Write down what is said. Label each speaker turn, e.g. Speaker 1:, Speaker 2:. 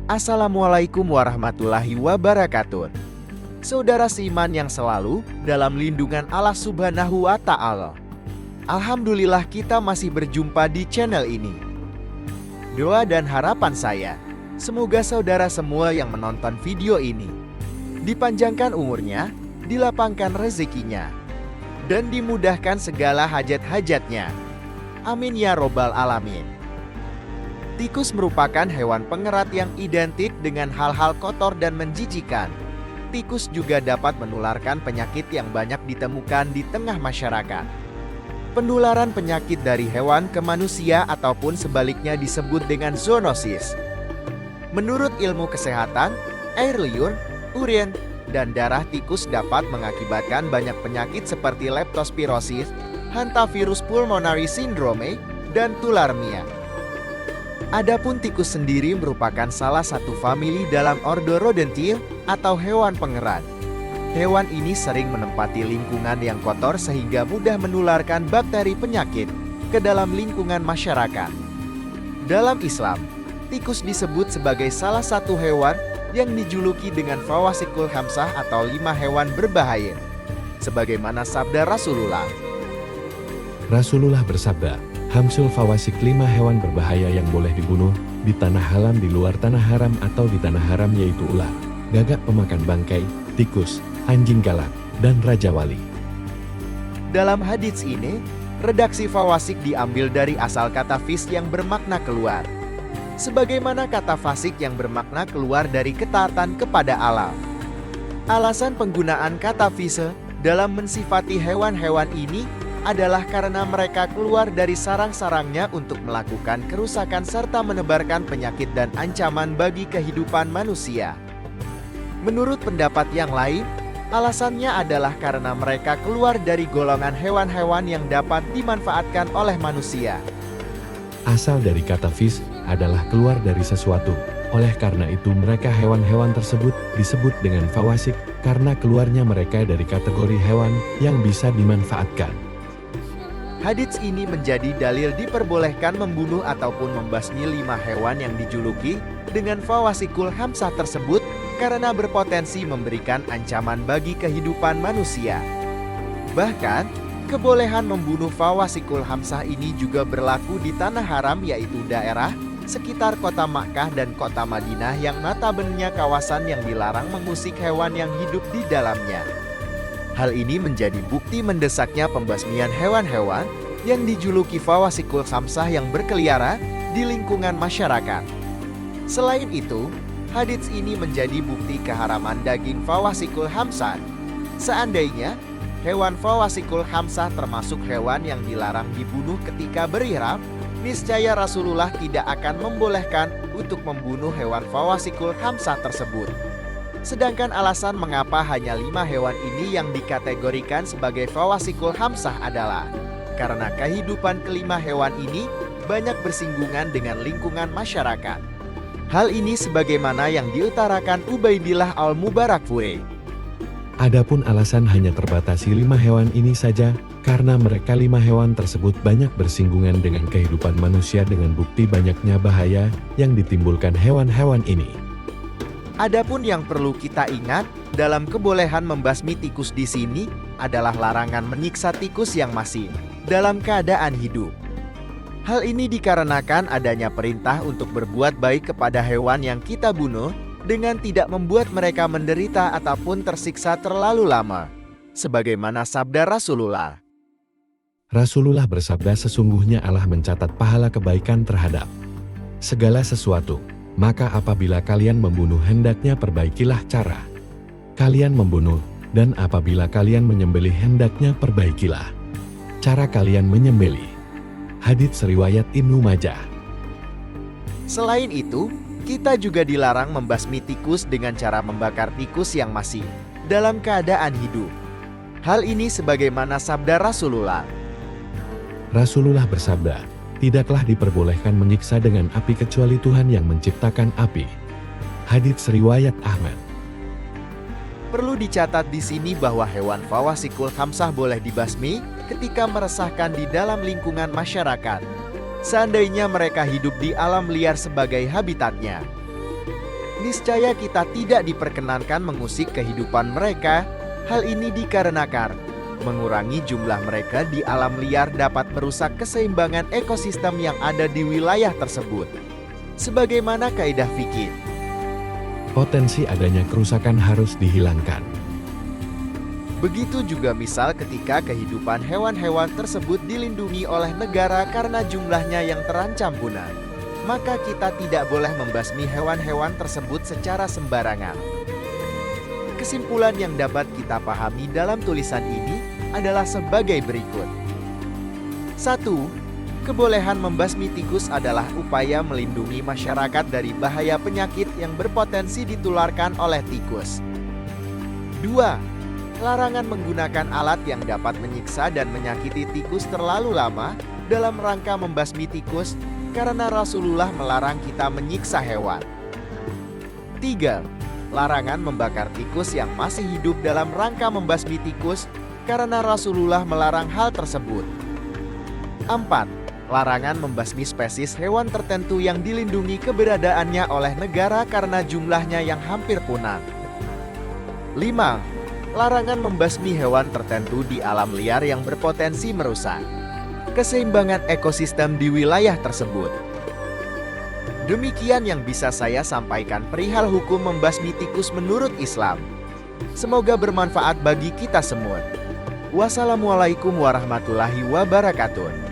Speaker 1: Assalamualaikum warahmatullahi wabarakatuh. Saudara seiman yang selalu dalam lindungan Allah Subhanahu wa Ta'ala. Alhamdulillah kita masih berjumpa di channel ini. Doa dan harapan saya, semoga saudara semua yang menonton video ini dipanjangkan umurnya, dilapangkan rezekinya, dan dimudahkan segala hajat-hajatnya. Amin ya robbal alamin. Tikus merupakan hewan pengerat yang identik dengan hal-hal kotor dan menjijikan. Tikus juga dapat menularkan penyakit yang banyak ditemukan di tengah masyarakat. Penularan penyakit dari hewan ke manusia ataupun sebaliknya disebut dengan zoonosis. Menurut ilmu kesehatan, air liur, urin, dan darah tikus dapat mengakibatkan banyak penyakit seperti leptospirosis, hantavirus pulmonari syndrome, dan tularmia. Adapun tikus sendiri merupakan salah satu famili dalam ordo Rodentia atau hewan pengerat. Hewan ini sering menempati lingkungan yang kotor sehingga mudah menularkan bakteri penyakit ke dalam lingkungan masyarakat. Dalam Islam, tikus disebut sebagai salah satu hewan yang dijuluki dengan fawasikul khamsah atau 5 hewan berbahaya. Sebagaimana sabda Rasulullah.
Speaker 2: Rasulullah bersabda, Hamsul fawasik 5 hewan berbahaya yang boleh dibunuh di tanah haram, di luar tanah haram, atau di tanah haram, yaitu ular, gagak pemakan bangkai, tikus, anjing galak, dan raja wali.
Speaker 1: Dalam hadits ini, redaksi fawasik diambil dari asal kata fis yang bermakna keluar. Sebagaimana kata fasik yang bermakna keluar dari ketaatan kepada Allah. Alasan penggunaan kata fise dalam mensifati hewan-hewan ini adalah karena mereka keluar dari sarang-sarangnya untuk melakukan kerusakan serta menebarkan penyakit dan ancaman bagi kehidupan manusia. Menurut pendapat yang lain, alasannya adalah karena mereka keluar dari golongan hewan-hewan yang dapat dimanfaatkan oleh manusia.
Speaker 2: Asal dari kata fis adalah keluar dari sesuatu. Oleh karena itu mereka hewan-hewan tersebut disebut dengan fawasik karena keluarnya mereka dari kategori hewan yang bisa dimanfaatkan.
Speaker 1: Hadits ini menjadi dalil diperbolehkan membunuh ataupun membasmi 5 hewan yang dijuluki dengan fawasikul khamsah tersebut karena berpotensi memberikan ancaman bagi kehidupan manusia. Bahkan, kebolehan membunuh fawasikul khamsah ini juga berlaku di tanah haram, yaitu daerah sekitar kota Makkah dan kota Madinah yang notabene kawasan yang dilarang mengusik hewan yang hidup di dalamnya. Hal ini menjadi bukti mendesaknya pembasmian hewan-hewan yang dijuluki fawasikul khamsah yang berkeliaran di lingkungan masyarakat. Selain itu, hadits ini menjadi bukti keharaman daging fawasikul khamsah. Seandainya, hewan fawasikul khamsah termasuk hewan yang dilarang dibunuh ketika berihram, niscaya Rasulullah tidak akan membolehkan untuk membunuh hewan fawasikul khamsah tersebut. Sedangkan alasan mengapa hanya 5 hewan ini yang dikategorikan sebagai fawasikul khamsah adalah karena kehidupan kelima hewan ini banyak bersinggungan dengan lingkungan masyarakat. Hal ini sebagaimana yang diutarakan Ubaidillah al-Mubarakfuri.
Speaker 2: Adapun alasan hanya terbatasi 5 hewan ini saja, karena mereka 5 hewan tersebut banyak bersinggungan dengan kehidupan manusia dengan bukti banyaknya bahaya yang ditimbulkan hewan-hewan ini.
Speaker 1: Adapun yang perlu kita ingat dalam kebolehan membasmi tikus di sini adalah larangan menyiksa tikus yang masih dalam keadaan hidup. Hal ini dikarenakan adanya perintah untuk berbuat baik kepada hewan yang kita bunuh dengan tidak membuat mereka menderita ataupun tersiksa terlalu lama. Sebagaimana sabda Rasulullah.
Speaker 2: Rasulullah bersabda, sesungguhnya Allah mencatat pahala kebaikan terhadap segala sesuatu. Maka apabila kalian membunuh hendaknya perbaikilah cara kalian membunuh, dan apabila kalian menyembelih hendaknya perbaikilah cara kalian menyembelih. Hadits riwayat Ibnu Majah.
Speaker 1: Selain itu, kita juga dilarang membasmi tikus dengan cara membakar tikus yang masih dalam keadaan hidup. Hal ini sebagaimana sabda Rasulullah.
Speaker 2: Rasulullah bersabda, tidaklah diperbolehkan menyiksa dengan api kecuali Tuhan yang menciptakan api. Hadits riwayat Ahmad.
Speaker 1: Perlu dicatat di sini bahwa hewan fawasikul khamsah boleh dibasmi ketika meresahkan di dalam lingkungan masyarakat. Seandainya mereka hidup di alam liar sebagai habitatnya. niscaya kita tidak diperkenankan mengusik kehidupan mereka. Hal ini dikarenakan mengurangi jumlah mereka di alam liar dapat merusak keseimbangan ekosistem yang ada di wilayah tersebut. Sebagaimana kaidah fikih,
Speaker 2: Potensi adanya kerusakan harus dihilangkan.
Speaker 1: begitu juga misal ketika kehidupan hewan-hewan tersebut dilindungi oleh negara karena jumlahnya yang terancam punah, maka kita tidak boleh membasmi hewan-hewan tersebut secara sembarangan. Kesimpulan yang dapat kita pahami dalam tulisan ini adalah sebagai berikut. 1. Kebolehan membasmi tikus adalah upaya melindungi masyarakat dari bahaya penyakit yang berpotensi ditularkan oleh tikus. 2. Larangan menggunakan alat yang dapat menyiksa dan menyakiti tikus terlalu lama dalam rangka membasmi tikus, karena Rasulullah melarang kita menyiksa hewan. 3. Larangan membakar tikus yang masih hidup dalam rangka membasmi tikus, karena Rasulullah melarang hal tersebut. 4. Larangan membasmi spesies hewan tertentu yang dilindungi keberadaannya oleh negara karena jumlahnya yang hampir punah. 5. Larangan membasmi hewan tertentu di alam liar yang berpotensi merusak keseimbangan ekosistem di wilayah tersebut. Demikian yang bisa saya sampaikan perihal hukum membasmi tikus menurut Islam. Semoga bermanfaat bagi kita semua. Wassalamualaikum warahmatullahi wabarakatuh.